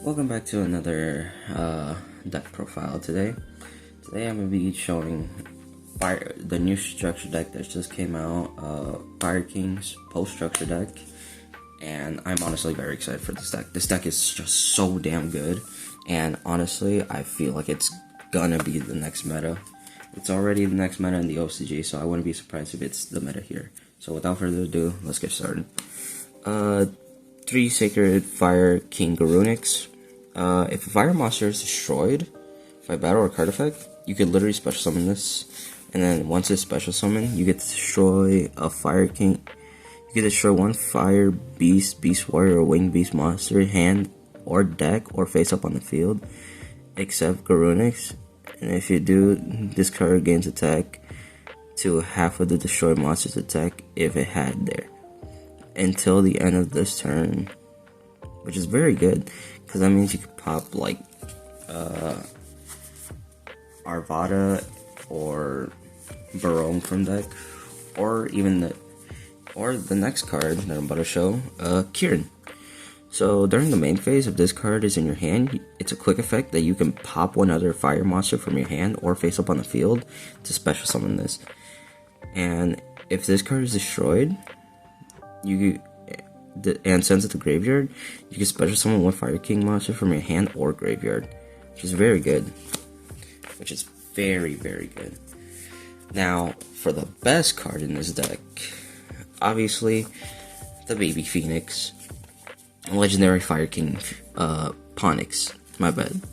Welcome back to another deck profile today. Today I'm going to be showing the new structure deck that just came out, Fire King's post structure deck, and I'm honestly very excited for this deck. This deck is just so damn good, and honestly I feel like it's gonna be the next meta. It's already the next meta in the OCG, so I wouldn't be surprised if it's the meta here. So without further ado, let's get started. 3 Sacred Fire King Garunix. If a fire monster is destroyed by battle or card effect, you can literally special summon this, and then once it's special summoned, you get to destroy a Fire King. You can destroy one Fire Beast, Beast Warrior, or Winged Beast monster, hand or deck, or face up on the field, except Garunix. And if you do, this card gains attack to half of the destroyed monster's attack if it had there, until the end of this turn, which is very good, because that means you could pop like Arvada or Barone from deck, or even the next card that I'm about to show, Kieran. So during the main phase, if this card is in your hand, it's a quick effect that you can pop one other fire monster from your hand or face up on the field to special summon this. And if this card is destroyed, and sends it to graveyard, you can special summon one Fire King monster from your hand or graveyard, which is very good. Which is very, very good. Now, for the best card in this deck, obviously, the Baby Phoenix, Legendary Fire King Ponix, my bad.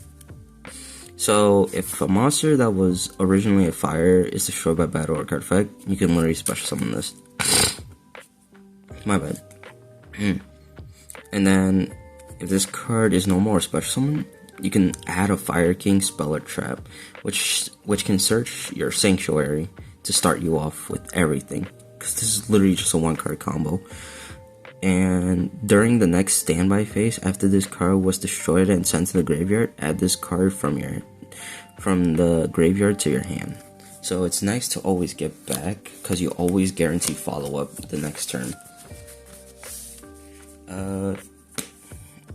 So, if a monster that was originally a fire is destroyed by battle or card effect, you can literally special summon this. My bad. And then, if this card is no more special summon, you can add a Fire King spell or trap, which can search your Sanctuary to start you off with everything, because this is literally just a 1-card combo. And during the next standby phase, after this card was destroyed and sent to the graveyard, add this card from the graveyard to your hand. So it's nice to always get back, because you always guarantee follow up the next turn.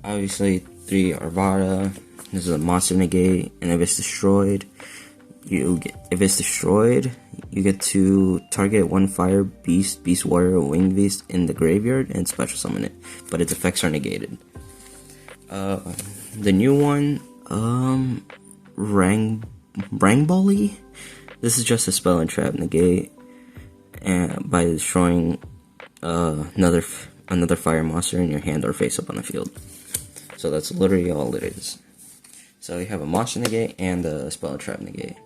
Obviously 3 Arvada. This is a monster negate, and if it's destroyed, you get to target one Fire Beast, Beast Warrior, or Winged Beast in the graveyard and special summon it, but its effects are negated. The new one, Rangboli. This is just a spell and trap negate, and by destroying another fire monster in your hand or face up on the field. So that's literally all it is. So you have a monster negate and a spell and trap negate,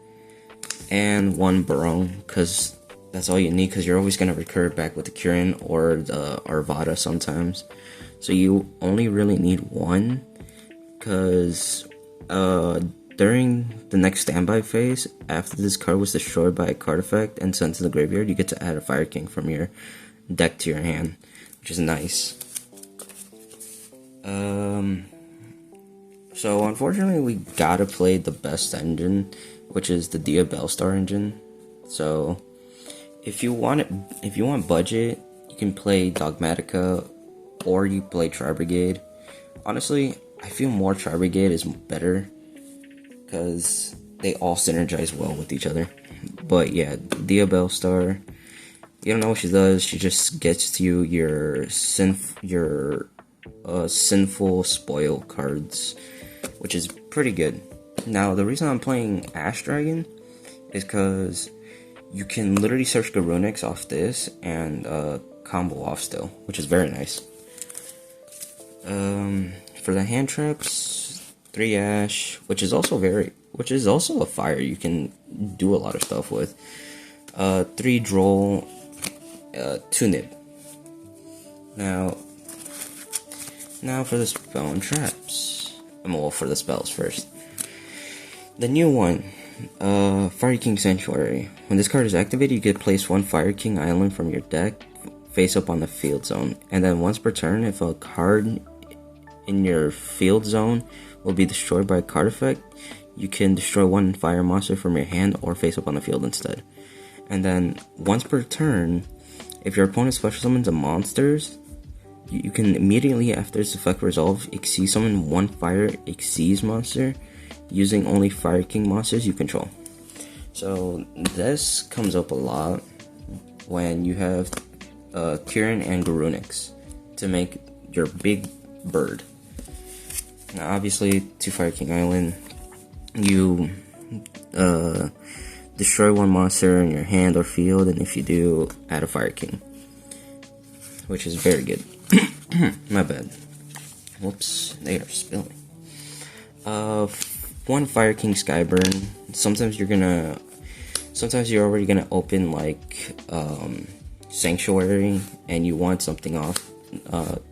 and one Barone, because that's all you need, because you're always going to recur back with the Kieran or the Arvada sometimes. So you only really need one, because during the next standby phase, after this card was destroyed by a card effect and sent to the graveyard, you get to add a Fire King from your deck to your hand, which is nice. So unfortunately we gotta play the best engine, which is the DIABELLESTAR engine. So if you want budget, you can play Dogmatica, or you play Tri-Brigade. Honestly, I feel more Tri-Brigade is better, because they all synergize well with each other. But yeah, DIABELLESTAR, you don't know what she does. She just gets you your sinful spoil cards, which is pretty good. Now, the reason I'm playing Ash Dragon is because you can literally search Garunix off this and combo off still, which is very nice. For the hand traps, 3 Ash, which is also a fire you can do a lot of stuff with. 3 Droll, 2 Nib. Now for the spell and traps. For the spells first. The new one, Fire King Sanctuary. When this card is activated, you get place one Fire King island from your deck face up on the field zone. And then once per turn, if a card in your field zone will be destroyed by a card effect, you can destroy one fire monster from your hand or face up on the field instead. And then once per turn, if your opponent special summons a monsters you can immediately after this effect resolve Exceed summon one Fire Exceeds monster using only Fire King monsters you control. So this comes up a lot when you have Kieran and Garunix to make your big bird. Now obviously to Fire King Island, you destroy one monster in your hand or field, and if you do, add a Fire King, which is very good. My bad. Whoops, they are spilling. One Fire King Skyburn. Sometimes you're already gonna open like Sanctuary, and you want something off.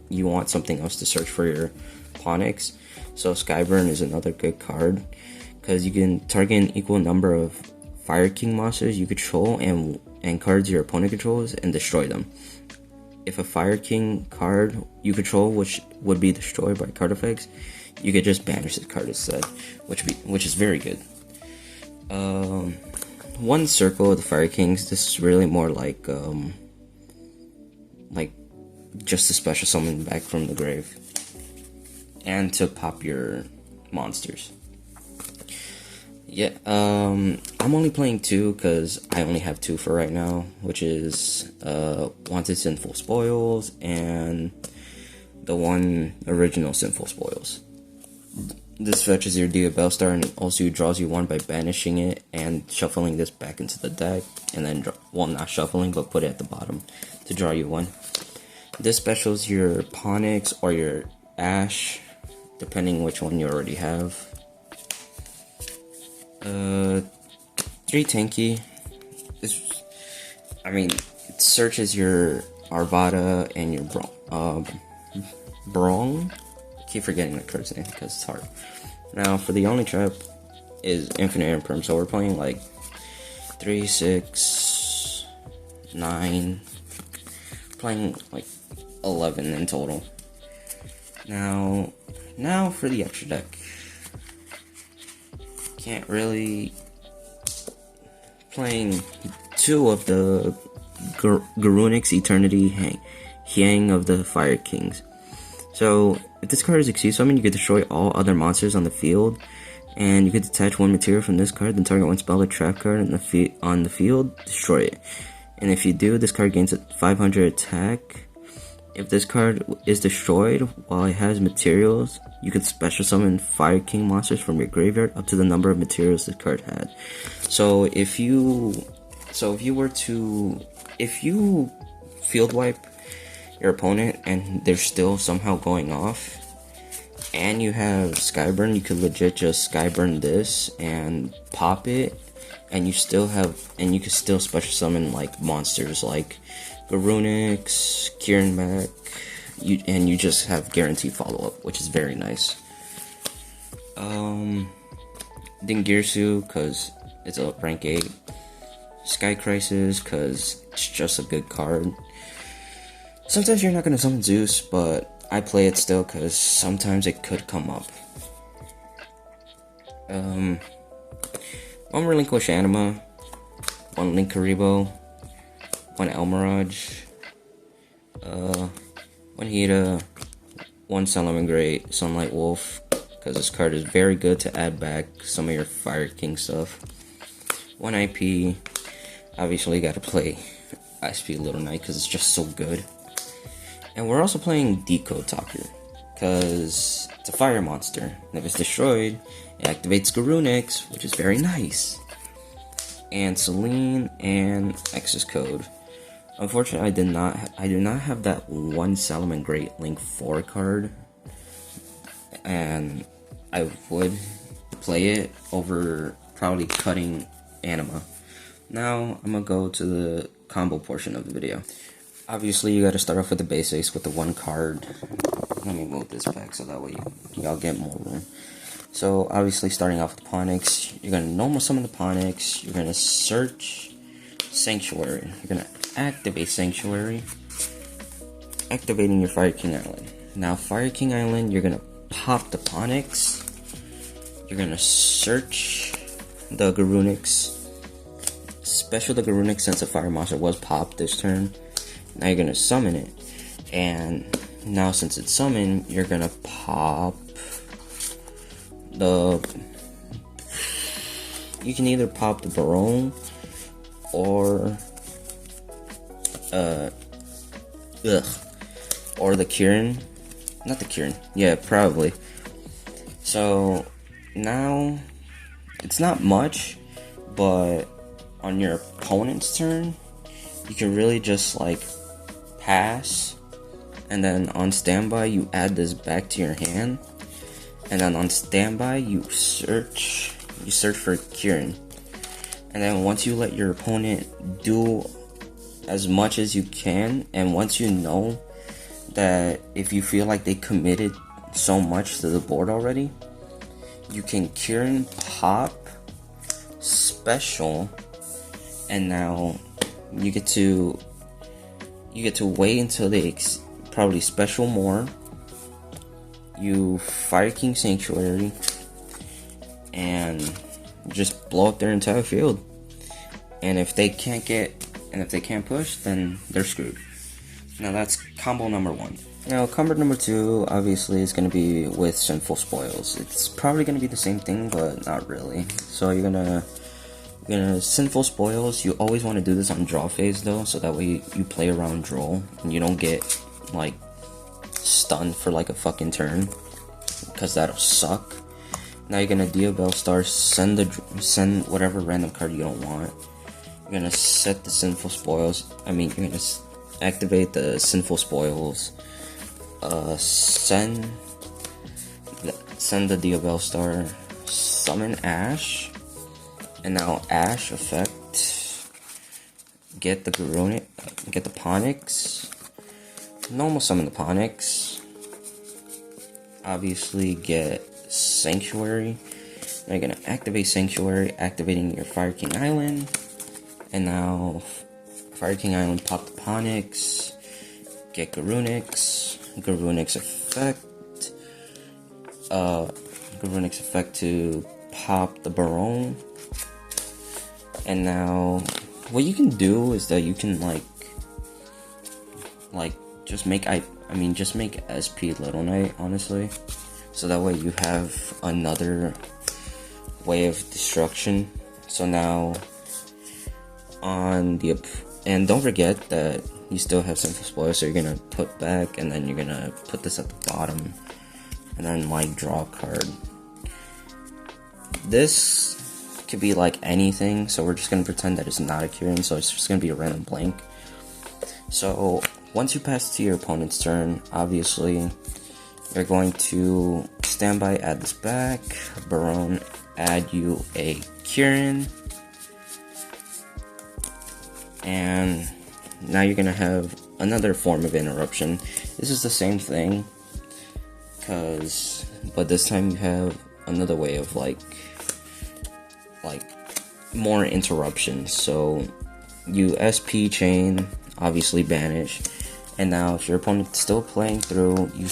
You want something else to search for your Ponix. So Skyburn is another good card because you can target an equal number of Fire King monsters you control and cards your opponent controls and destroy them. If a Fire King card you control, which would be destroyed by card effects, you could just banish the card instead, which is very good. One Circle of the Fire Kings. This is really more like just a special summon back from the grave, and to pop your monsters. Yeah, I'm only playing 2 because I only have 2 for right now, which is Wanted Sinful Spoils and the one original Sinful Spoils. This fetches your DIABELLESTAR and also draws you 1 by banishing it and shuffling this back into the deck, and then, well, not shuffling, but put it at the bottom to draw you 1. This specials your Ponix or your Ash, depending which one you already have. 3 tanky. It searches your Arvada and your Brong. Keep forgetting the card's name because it's hard. Now for the only trap is Infinite Imperm, so we're playing like 3, 6, 9, playing like 11 in total. Now for the extra deck. Can't really, playing 2 of the Garunix Eternity Hang of the Fire Kings. So if this card is Exceed Summon, you can destroy all other monsters on the field, and you can detach 1 material from this card, then target 1 spell or trap card on the field, destroy it. And if you do, this card gains a 500 attack. If this card is destroyed while it has materials, you can special summon Fire King monsters from your graveyard up to the number of materials this card had. So if you field wipe your opponent and they're still somehow going off, and you have Skyburn, you could legit just Skyburn this and pop it, and you can still special summon like monsters like Garunix, Kieran back, and you just have guaranteed follow-up, which is very nice. Dingirsu, because it's a rank 8. Sky Crisis, because it's just a good card. Sometimes you're not going to summon Zeus, but I play it still because sometimes it could come up. One Relinquish Anima, 1 Link Karibo, 1 Elmirage, 1 Hida, 1 Salamangreat, Sunlight Wolf, because this card is very good to add back some of your Fire King stuff. 1 IP, obviously you gotta play ISP Little Knight because it's just so good. And we're also playing Decode Talker, because it's a fire monster, and if it's destroyed, it activates Garunix, which is very nice. And Celine and X's Code. Unfortunately, I do not have that 1 Salamangreat Link 4 card, and I would play it over probably cutting Anima. Now I'm gonna go to the combo portion of the video. Obviously, you gotta start off with the basics with the 1 card. Let me move this back so that way y'all get more room. So obviously, starting off with Ponix, you're gonna normal summon the Ponix. You're gonna search Sanctuary. You're gonna activate Sanctuary, activating your Fire King Island. Now, Fire King Island, you're gonna pop the Ponix. You're gonna search the Garunix. Special the Garunix since the fire monster was popped this turn. Now you're gonna summon it, and now since it's summoned, you're gonna pop the... You can either pop the Baron or or the Kieran. Not the Kieran. Yeah, probably. So now it's not much, but on your opponent's turn, you can really just like pass, and then on standby you add this back to your hand, and then on standby you search for Kieran, and then once you let your opponent do as much as you can, and once you know that if you feel like they committed so much to the board already, you can Kieran pop special, and now you get to wait until they probably special more. You Fire King Sanctuary and just blow up their entire field. And if they can't push, then they're screwed. Now that's combo number 1. Now combo number 2 obviously is going to be with Sinful Spoils. It's probably going to be the same thing, but not really. So you're gonna Sinful Spoils. You always want to do this on draw phase though, so that way you play around draw and you don't get like stunned for like a fucking turn, because that'll suck. Now you're gonna Diabellestar, send whatever random card you don't want. You're gonna set the Sinful Spoils. You're gonna activate the Sinful Spoils. Send the Diabellestar. Summon Ash. And now Ash effect. Get the Garunic. Get the Ponix. Normal summon the Ponix. Obviously get Sanctuary. Now you're gonna activate Sanctuary, activating your Fire King Island. And now Fire King Island, pop the Ponix. Get Garunic's effect. Garunic's effect to pop the Baron. And now what you can do is that you can just make just make SP Little Knight, honestly, so that way you have another way of destruction. So now on the and don't forget that you still have Sinful Spoil, so you're gonna put back, and then you're gonna put this at the bottom, and then draw a card. This could be like anything, so we're just gonna pretend that it's not a Kieran, so it's just gonna be a random blank. So once you pass to your opponent's turn, obviously you're going to standby, add this back, Baron, add you a Kieran, and now you're gonna have another form of interruption. This is the same thing, but this time you have another way of like more interruptions. So you SP chain, obviously banish, and now if your opponent's still playing through, you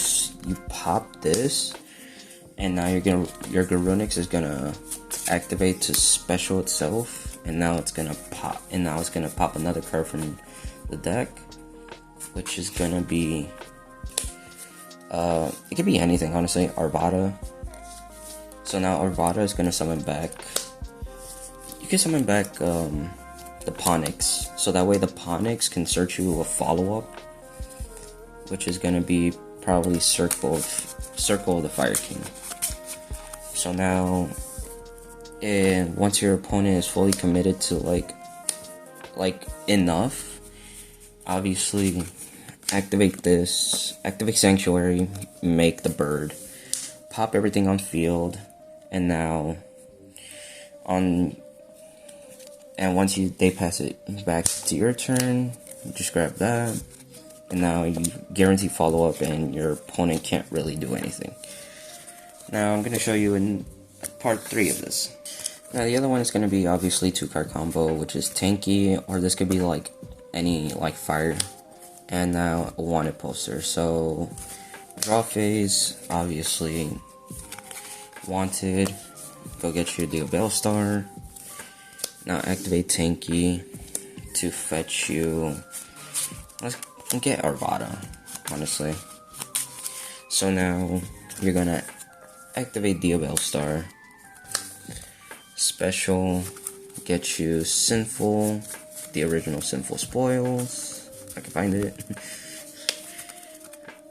pop this, and now your Garunic's is gonna activate to special itself, and now it's gonna pop another card from the deck, which is gonna be it could be anything, honestly. Arvada. So now Arvada is gonna summon back. You can summon back the Ponix, so that way the Ponix can search you a follow-up, which is gonna be probably Circle of the Fire King. So now, and once your opponent is fully committed to like enough, obviously activate this, activate Sanctuary, make the bird, pop everything on field, and now once they pass it back to your turn, you just grab that, and now you guarantee follow up, and your opponent can't really do anything. Now I'm going to show you in part 3 of this. Now the other one is going to be obviously 2-card combo, which is tanky, or this could be like any fire, and now a wanted poster. So draw phase, obviously wanted, go get your Diabellestar. Now activate tanky to fetch you. Let's get Arvada, honestly. So now you're gonna activate DIABELLESTAR. Special, get you Sinful, the original Sinful Spoils. I can find it.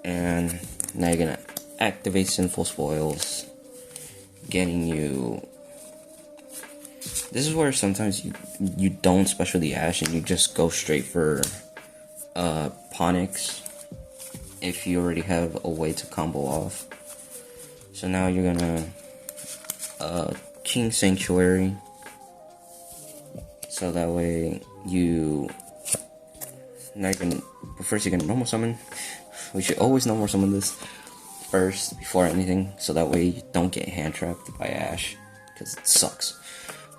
And now you're gonna activate Sinful Spoils, getting you. This is where sometimes you don't special the Ash and you just go straight for Ponix if you already have a way to combo off. So now you're gonna King Sanctuary, so that way now first you're gonna normal summon. We should always normal summon this first before anything, so that way you don't get hand trapped by Ash, because it sucks.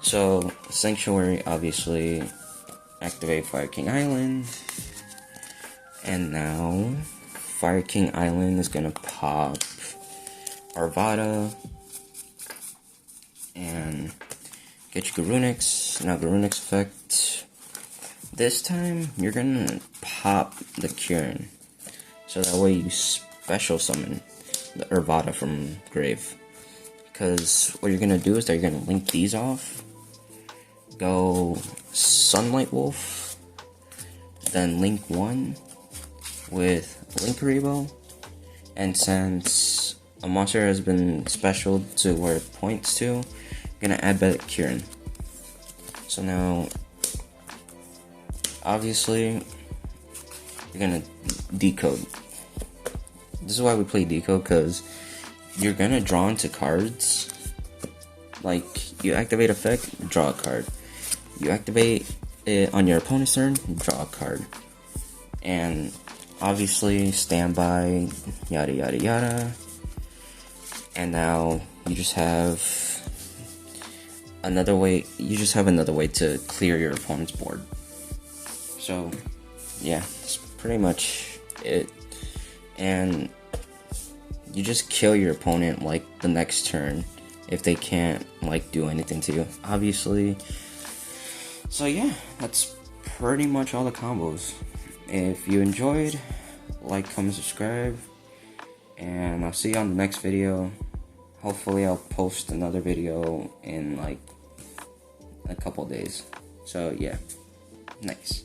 So Sanctuary, obviously activate Fire King Island, and now Fire King Island is gonna pop Arvada and get you Garunix. Now Garunix effect. This time you're gonna pop the Kieran, so that way you special summon the Arvada from grave. Because what you're gonna do is that you're gonna link these off, go Sunlight Wolf, then link one with Linkuriboh, and since a monster has been special to where it points to, you're gonna add back Kieran. So now, obviously, you're gonna decode. This is why we play decode, because you're gonna draw into cards. Like, you activate effect, draw a card. You activate it on your opponent's turn, draw a card. And obviously, standby, yada yada yada. And now you just have another way. To clear your opponent's board. So, yeah, that's pretty much it. And you just kill your opponent like the next turn if they can't like do anything to you, obviously. So yeah, that's pretty much all the combos. If you enjoyed, like, comment, subscribe, and I'll see you on the next video. Hopefully I'll post another video in like a couple days. So yeah, nice.